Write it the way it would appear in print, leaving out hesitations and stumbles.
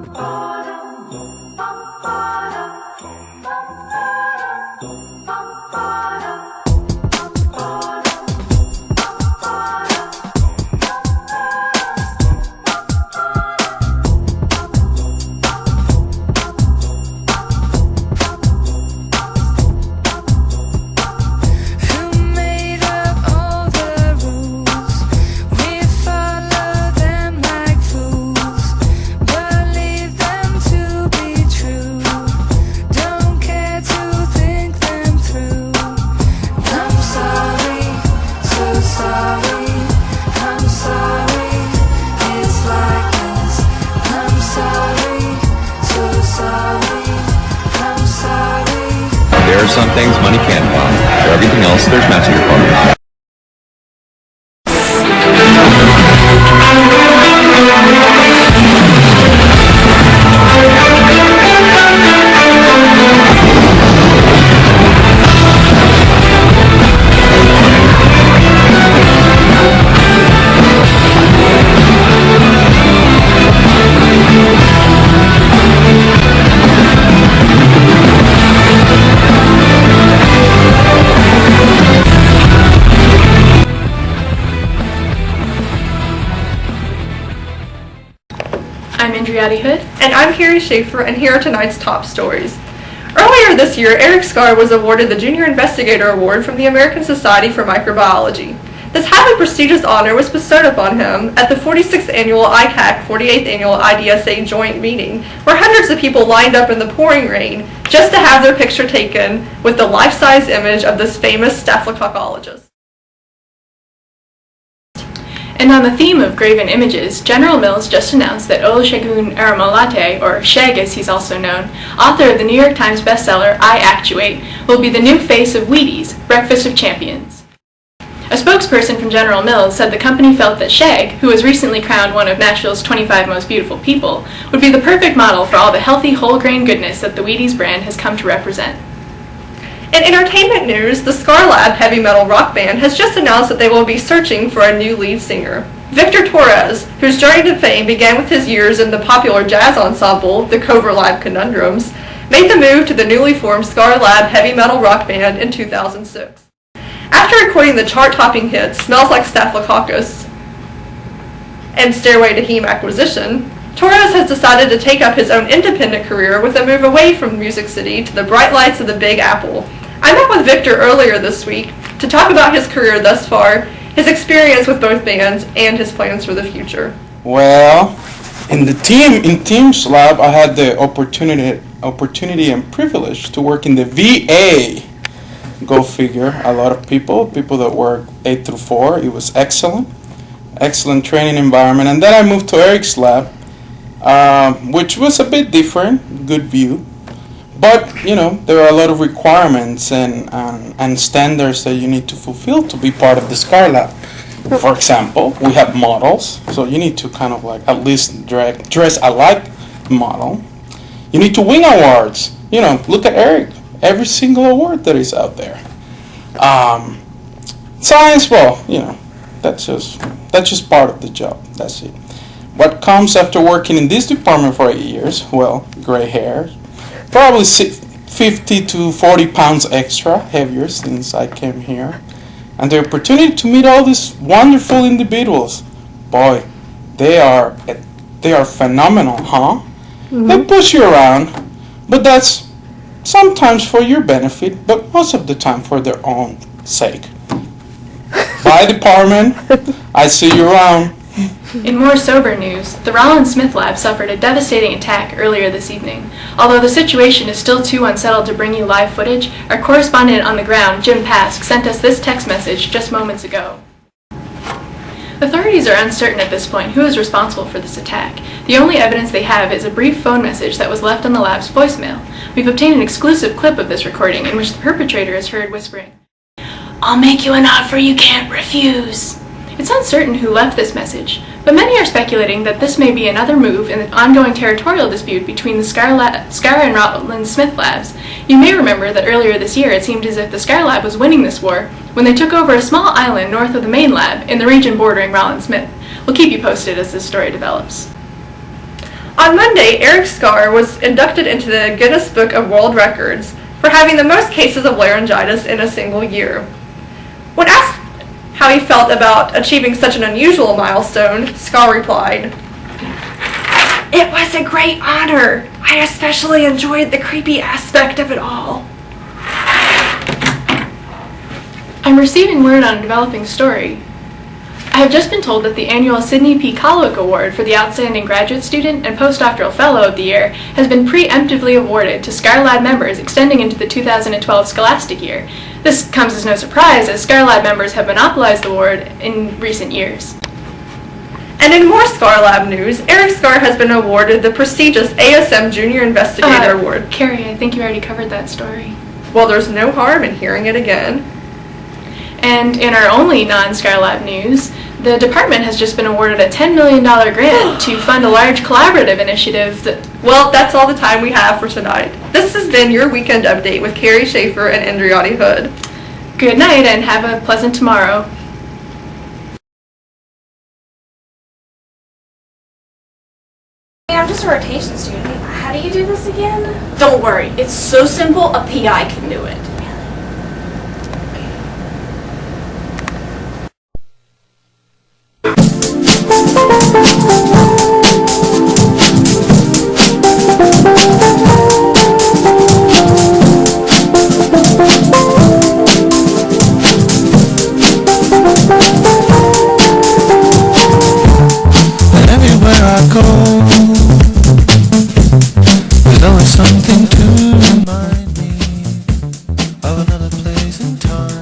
There are some things money can't buy. For everything else, there's matching your partner. I'm Andriati Hood. And I'm Carrie Schaefer, and here are tonight's top stories. Earlier this year, Eric Scarr was awarded the Junior Investigator Award from the American Society for Microbiology. This highly prestigious honor was bestowed upon him at the 46th Annual ICAC 48th Annual IDSA Joint Meeting, where hundreds of people lined up in the pouring rain just to have their picture taken with the life-size image of this famous staphylococcologist. And on the theme of graven images, General Mills just announced that Olusegun Aramolate, or Sheg as he's also known, author of the New York Times bestseller I Actuate, will be the new face of Wheaties, Breakfast of Champions. A spokesperson from General Mills said the company felt that Sheg, who was recently crowned one of Nashville's 25 most beautiful people, would be the perfect model for all the healthy whole grain goodness that the Wheaties brand has come to represent. In entertainment news, the Scar Lab heavy metal rock band has just announced that they will be searching for a new lead singer. Victor Torres, whose journey to fame began with his years in the popular jazz ensemble, the Cover Lab Conundrums, made the move to the newly formed Scar Lab heavy metal rock band in 2006. After recording the chart-topping hits Smells Like Staphylococcus and Stairway to Heme Acquisition, Torres has decided to take up his own independent career with a move away from Music City to the bright lights of the Big Apple. I met with Victor earlier this week to talk about his career thus far, his experience with both bands, and his plans for the future. Well, in Teams Lab, I had the opportunity and privilege to work in the VA. Go figure. A lot of people that work 8 through 4. It was excellent training environment. And then I moved to Eric's lab, which was a bit different, good view. But, there are a lot of requirements and standards that you need to fulfill to be part of the Scar Lab. For example, we have models, so you need to kind of like at least dress alike model. You need to win awards. Look at Eric. Every single award that is out there. Science, that's just part of the job. That's it. What comes after working in this department for 8 years? Well, gray hair. Probably 50 to 40 pounds extra, heavier since I came here. And the opportunity to meet all these wonderful individuals. Boy, they are phenomenal, huh? Mm-hmm. They push you around, but that's sometimes for your benefit, but most of the time for their own sake. Bye, department. I see you around. In more sober news, the Rollins Smith Lab suffered a devastating attack earlier this evening. Although the situation is still too unsettled to bring you live footage, our correspondent on the ground, Jim Pask, sent us this text message just moments ago. Authorities are uncertain at this point who is responsible for this attack. The only evidence they have is a brief phone message that was left on the lab's voicemail. We've obtained an exclusive clip of this recording in which the perpetrator is heard whispering, "I'll make you an offer you can't refuse." It's uncertain who left this message, but many are speculating that this may be another move in the ongoing territorial dispute between the Scar and Rollins Smith labs. You may remember that earlier this year it seemed as if the Scar lab was winning this war when they took over a small island north of the main lab in the region bordering Rollins Smith. We'll keep you posted as this story develops. On Monday, Eric Scarr was inducted into the Guinness Book of World Records for having the most cases of laryngitis in a single year. When asked how he felt about achieving such an unusual milestone, Scarr replied, "It was a great honor. I especially enjoyed the creepy aspect of it all." I'm receiving word on a developing story. I have just been told that the annual Sidney P. Colwick Award for the Outstanding Graduate Student and Postdoctoral Fellow of the Year has been preemptively awarded to Scarr Lab members extending into the 2012 scholastic year. This comes as no surprise, as Scarr Lab members have monopolized the award in recent years. And in more Scarr Lab news, Eric Scarr has been awarded the prestigious ASM Junior Investigator Award. Carrie, I think you already covered that story. Well, there's no harm in hearing it again. And in our only non-Scarr Lab news, the department has just been awarded a $10 million grant to fund a large collaborative initiative that... Well, that's all the time we have for tonight. This has been your Weekend Update with Carrie Schaefer and Andriotti Hood. Good night and have a pleasant tomorrow. I'm just a rotation student. How do you do this again? Don't worry, it's so simple, a PI can do it. Everywhere I go, there's always something to remind me of another place and time.